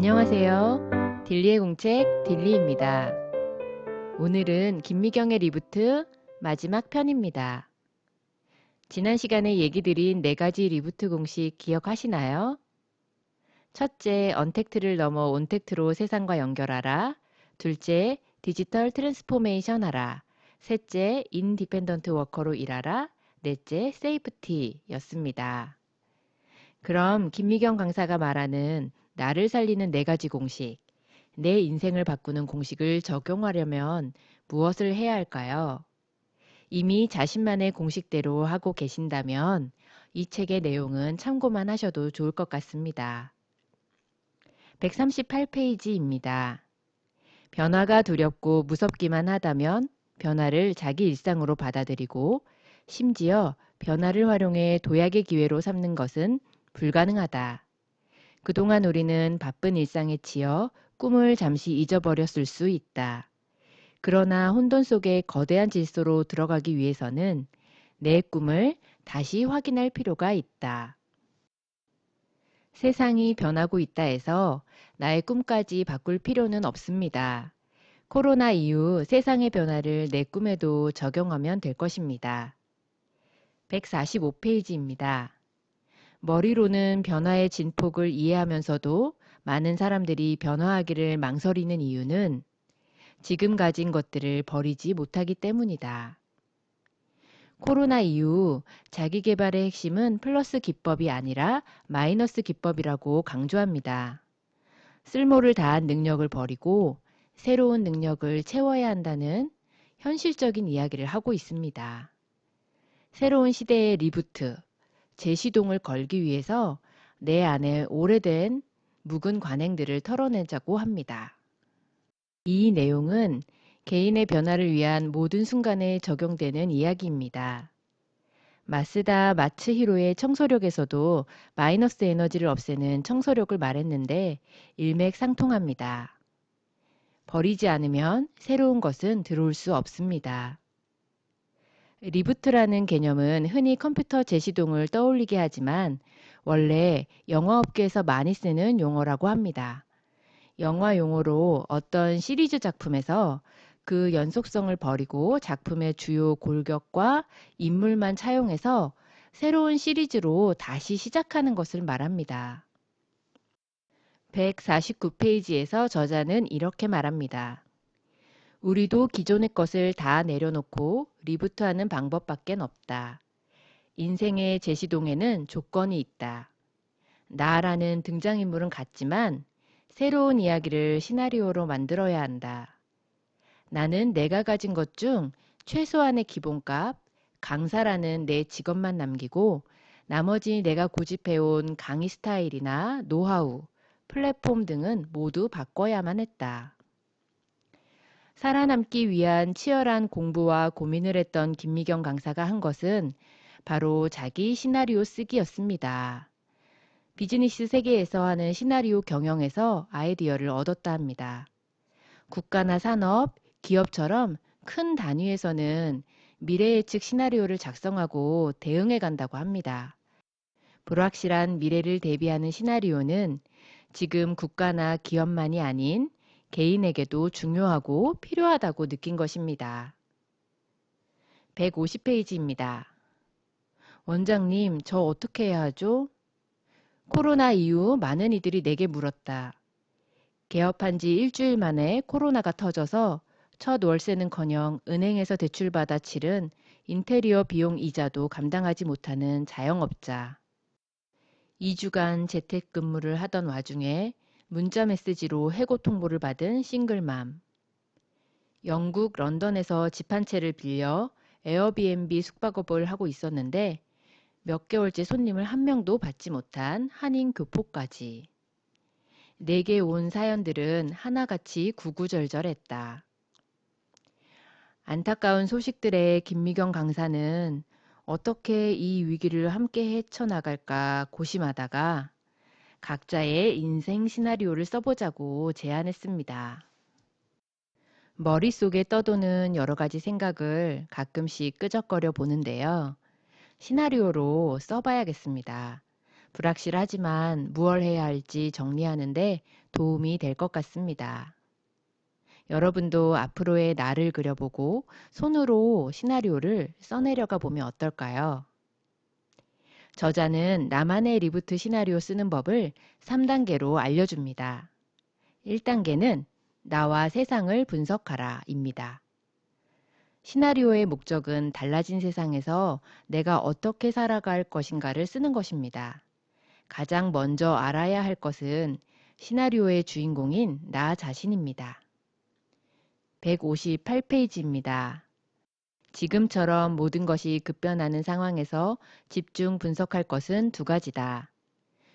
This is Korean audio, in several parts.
안녕하세요. 딜리의 공책 딜리입니다. 오늘은 김미경의 리부트 마지막 편입니다. 지난 시간에 얘기 드린 4가지 리부트 공식 기억하시나요? 첫째, 언택트를 넘어 온택트로 세상과 연결하라. 둘째, 디지털 트랜스포메이션 하라. 셋째, 인디펜던트 워커로 일하라. 넷째, 세이프티였습니다. 그럼 김미경 강사가 말하는 나를 살리는 4가지 공식, 내 인생을 바꾸는 공식을 적용하려면 무엇을 해야 할까요? 이미 자신만의 공식대로 하고 계신다면 이 책의 내용은 참고만 하셔도 좋을 것 같습니다. 138페이지입니다. 변화가 두렵고 무섭기만 하다면 변화를 자기 일상으로 받아들이고 심지어 변화를 활용해 도약의 기회로 삼는 것은 불가능하다. 그동안 우리는 바쁜 일상에 치여 꿈을 잠시 잊어버렸을 수 있다. 그러나 혼돈 속의 거대한 질서로 들어가기 위해서는 내 꿈을 다시 확인할 필요가 있다. 세상이 변하고 있다 해서 나의 꿈까지 바꿀 필요는 없습니다. 코로나 이후 세상의 변화를 내 꿈에도 적용하면 될 것입니다. 145페이지입니다. 머리로는 변화의 진폭을 이해하면서도 많은 사람들이 변화하기를 망설이는 이유는 지금 가진 것들을 버리지 못하기 때문이다. 코로나 이후 자기 개발의 핵심은 플러스 기법이 아니라 마이너스 기법이라고 강조합니다. 쓸모를 다한 능력을 버리고 새로운 능력을 채워야 한다는 현실적인 이야기를 하고 있습니다. 새로운 시대의 리부트, 재시동을 걸기 위해서 내 안에 오래된 묵은 관행들을 털어내자고 합니다. 이 내용은 개인의 변화를 위한 모든 순간에 적용되는 이야기입니다. 마쓰다 마츠히로의 청소력에서도 마이너스 에너지를 없애는 청소력을 말했는데 일맥상통합니다. 버리지 않으면 새로운 것은 들어올 수 없습니다. 리부트라는 개념은 흔히 컴퓨터 재시동을 떠올리게 하지만 원래 영화업계에서 많이 쓰는 용어라고 합니다. 영화 용어로 어떤 시리즈 작품에서 그 연속성을 버리고 작품의 주요 골격과 인물만 차용해서 새로운 시리즈로 다시 시작하는 것을 말합니다. 149페이지에서 저자는 이렇게 말합니다. 우리도 기존의 것을 다 내려놓고 리부트하는 방법밖엔 없다. 인생의 재시동에는 조건이 있다. 나라는 등장인물은 같지만 새로운 이야기를 시나리오로 만들어야 한다. 나는 내가 가진 것 중 최소한의 기본값, 강사라는 내 직업만 남기고 나머지 내가 고집해온 강의 스타일이나 노하우, 플랫폼 등은 모두 바꿔야만 했다. 살아남기 위한 치열한 공부와 고민을 했던 김미경 강사가 한 것은 바로 자기 시나리오 쓰기였습니다. 비즈니스 세계에서 하는 시나리오 경영에서 아이디어를 얻었다 합니다. 국가나 산업, 기업처럼 큰 단위에서는 미래 예측 시나리오를 작성하고 대응해 간다고 합니다. 불확실한 미래를 대비하는 시나리오는 지금 국가나 기업만이 아닌 개인에게도 중요하고 필요하다고 느낀 것입니다. 150페이지입니다. 원장님, 저 어떻게 해야 하죠? 코로나 이후 많은 이들이 내게 물었다. 개업한 지 일주일 만에 코로나가 터져서 첫 월세는커녕 은행에서 대출받아 치른 인테리어 비용 이자도 감당하지 못하는 자영업자. 2주간 재택근무를 하던 와중에 문자 메시지로 해고 통보를 받은 싱글맘. 영국 런던에서 집 한 채를 빌려 에어비앤비 숙박업을 하고 있었는데 몇 개월째 손님을 한 명도 받지 못한 한인 교포까지. 내게 온 사연들은 하나같이 구구절절했다. 안타까운 소식들에 김미경 강사는 어떻게 이 위기를 함께 헤쳐나갈까 고심하다가 각자의 인생 시나리오를 써보자고 제안했습니다. 머릿속에 떠도는 여러 가지 생각을 가끔씩 끄적거려 보는데요. 시나리오로 써봐야겠습니다. 불확실하지만 무얼 해야 할지 정리하는데 도움이 될 것 같습니다. 여러분도 앞으로의 나를 그려보고 손으로 시나리오를 써내려가 보면 어떨까요? 저자는 나만의 리부트 시나리오 쓰는 법을 3단계로 알려줍니다. 1단계는 나와 세상을 분석하라 입니다. 시나리오의 목적은 달라진 세상에서 내가 어떻게 살아갈 것인가를 쓰는 것입니다. 가장 먼저 알아야 할 것은 시나리오의 주인공인 나 자신입니다. 158페이지입니다. 지금처럼 모든 것이 급변하는 상황에서 집중 분석할 것은 두 가지다.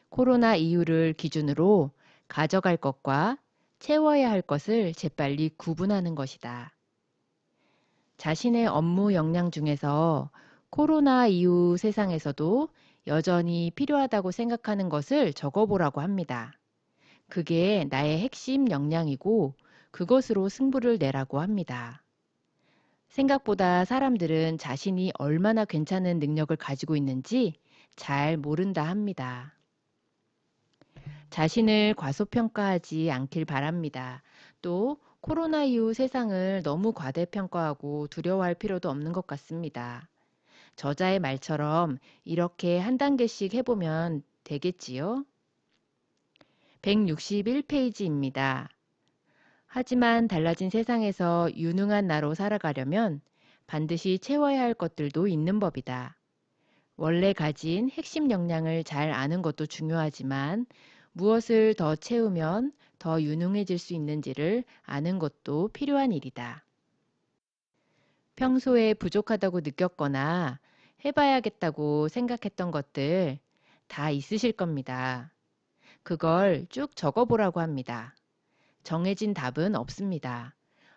코로나 이후를 기준으로 가져갈 것과 채워야 할 것을 재빨리 구분하는 것이다. 자신의 업무 역량 중에서 코로나 이후 세상에서도 여전히 필요하다고 생각하는 것을 적어보라고 합니다. 그게 나의 핵심 역량이고 그것으로 승부를 내라고 합니다. 생각보다 사람들은 자신이 얼마나 괜찮은 능력을 가지고 있는지 잘 모른다 합니다. 자신을 과소평가하지 않길 바랍니다. 또 코로나 이후 세상을 너무 과대평가하고 두려워할 필요도 없는 것 같습니다. 저자의 말처럼 이렇게 한 단계씩 해보면 되겠지요? 161페이지입니다. 하지만 달라진 세상에서 유능한 나로 살아가려면 반드시 채워야 할 것들도 있는 법이다. 원래 가진 핵심 역량을 잘 아는 것도 중요하지만 무엇을 더 채우면 더 유능해질 수 있는지를 아는 것도 필요한 일이다. 평소에 부족하다고 느꼈거나 해봐야겠다고 생각했던 것들 다 있으실 겁니다. 그걸 쭉 적어보라고 합니다. 정해진 답은 없습니다.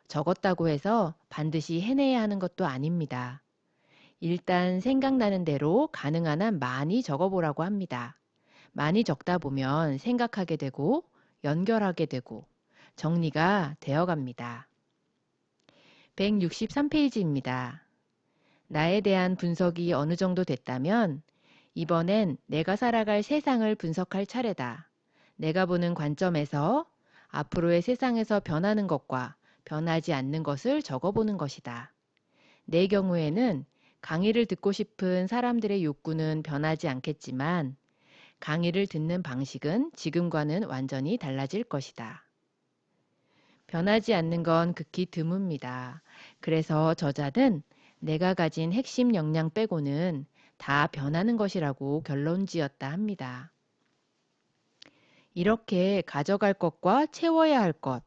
적었다고 해서 반드시 해내야 하는 것도 아닙니다. 일단 생각나는 대로 가능한 한 많이 적어보라고 합니다. 많이 적다 보면 생각하게 되고 연결하게 되고 정리가 되어 갑니다. 163페이지입니다. 나에 대한 분석이 어느 정도 됐다면 이번엔 내가 살아갈 세상을 분석할 차례다. 내가 보는 관점에서 앞으로의 세상에서 변하는 것과 변하지 않는 것을 적어보는 것이다. 내 경우에는 강의를 듣고 싶은 사람들의 욕구는 변하지 않겠지만 강의를 듣는 방식은 지금과는 완전히 달라질 것이다. 변하지 않는 건 극히 드뭅니다. 그래서 저자는 내가 가진 핵심 역량 빼고는 다 변하는 것이라고 결론 지었다 합니다. 이렇게 가져갈 것과 채워야 할 것,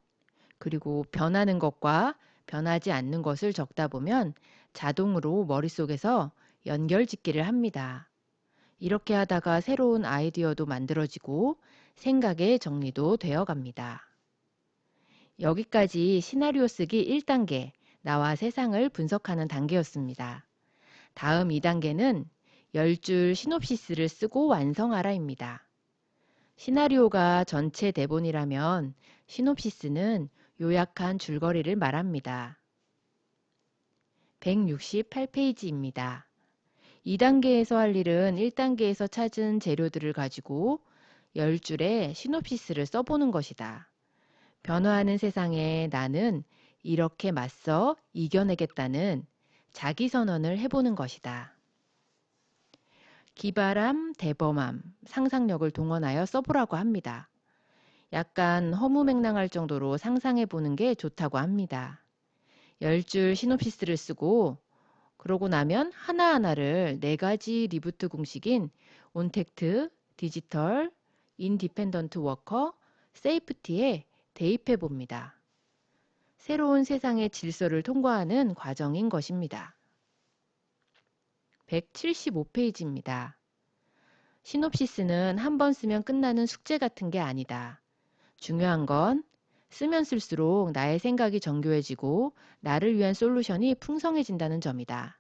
그리고 변하는 것과 변하지 않는 것을 적다 보면 자동으로 머릿속에서 연결짓기를 합니다. 이렇게 하다가 새로운 아이디어도 만들어지고 생각의 정리도 되어 갑니다. 여기까지 시나리오 쓰기 1단계, 나와 세상을 분석하는 단계였습니다. 다음 2단계는 10줄 시놉시스를 쓰고 완성하라입니다. 시나리오가 전체 대본이라면 시놉시스는 요약한 줄거리를 말합니다. 168페이지입니다. 2단계에서 할 일은 1단계에서 찾은 재료들을 가지고 10줄의 시놉시스를 써보는 것이다. 변화하는 세상에 나는 이렇게 맞서 이겨내겠다는 자기선언을 해보는 것이다. 기발함, 대범함, 상상력을 동원하여 써보라고 합니다. 약간 허무맹랑할 정도로 상상해보는 게 좋다고 합니다. 10줄 시놉시스를 쓰고 그러고 나면 하나하나를 4가지 리부트 공식인 온택트, 디지털, 인디펜던트 워커, 세이프티에 대입해 봅니다. 새로운 세상의 질서를 통과하는 과정인 것입니다. 175페이지입니다. 시놉시스는 한 번 쓰면 끝나는 숙제 같은 게 아니다. 중요한 건 쓰면 쓸수록 나의 생각이 정교해지고 나를 위한 솔루션이 풍성해진다는 점이다.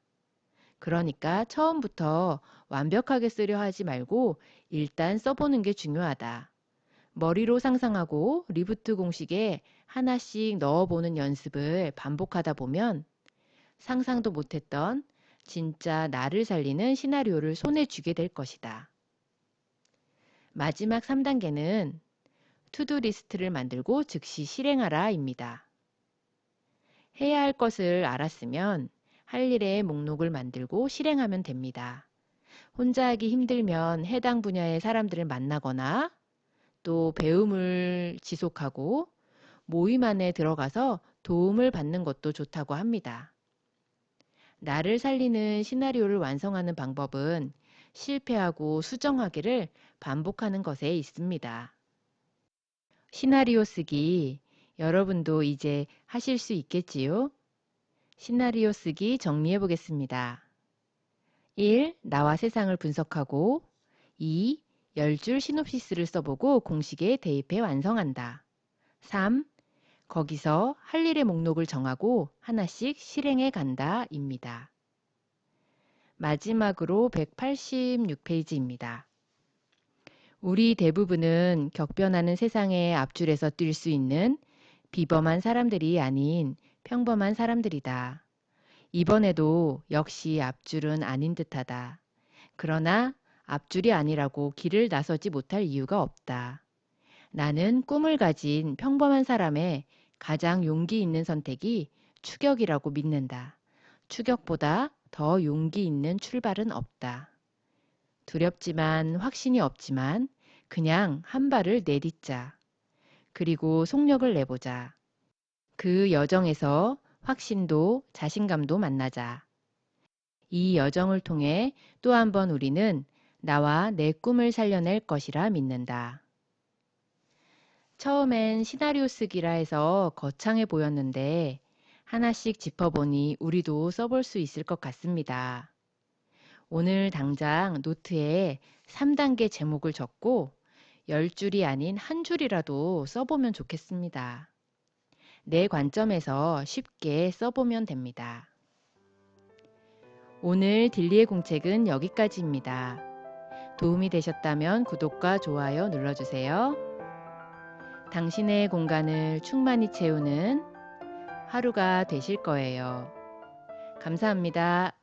그러니까 처음부터 완벽하게 쓰려 하지 말고 일단 써보는 게 중요하다. 머리로 상상하고 리부트 공식에 하나씩 넣어보는 연습을 반복하다 보면 상상도 못했던 진짜 나를 살리는 시나리오를 손에 쥐게 될 것이다. 마지막 3단계는 투두 리스트를 만들고 즉시 실행하라 입니다. 해야 할 것을 알았으면 할 일의 목록을 만들고 실행하면 됩니다. 혼자 하기 힘들면 해당 분야의 사람들을 만나거나 또 배움을 지속하고 모임 안에 들어가서 도움을 받는 것도 좋다고 합니다. 나를 살리는 시나리오를 완성하는 방법은 실패하고 수정하기를 반복하는 것에 있습니다. 시나리오 쓰기 여러분도 이제 하실 수 있겠지요? 시나리오 쓰기 정리해 보겠습니다. 1. 나와 세상을 분석하고 2. 10줄 시놉시스를 써보고 공식에 대입해 완성한다. 3. 거기서 할 일의 목록을 정하고 하나씩 실행해 간다 입니다. 마지막으로 186페이지입니다. 우리 대부분은 격변하는 세상의 앞줄에서 뛸 수 있는 비범한 사람들이 아닌 평범한 사람들이다. 이번에도 역시 앞줄은 아닌 듯하다. 그러나 앞줄이 아니라고 길을 나서지 못할 이유가 없다. 나는 꿈을 가진 평범한 사람의 가장 용기 있는 선택이 추격이라고 믿는다. 추격보다 더 용기 있는 출발은 없다. 두렵지만 확신이 없지만 그냥 한 발을 내딛자. 그리고 속력을 내보자. 그 여정에서 확신도 자신감도 만나자. 이 여정을 통해 또 한 번 우리는 나와 내 꿈을 살려낼 것이라 믿는다. 처음엔 시나리오 쓰기라 해서 거창해 보였는데 하나씩 짚어보니 우리도 써볼 수 있을 것 같습니다. 오늘 당장 노트에 3단계 제목을 적고 10줄이 아닌 한 줄이라도 써보면 좋겠습니다. 내 관점에서 쉽게 써보면 됩니다. 오늘 딜리의 공책은 여기까지입니다. 도움이 되셨다면 구독과 좋아요 눌러주세요. 당신의 공간을 충만히 채우는 하루가 되실 거예요. 감사합니다.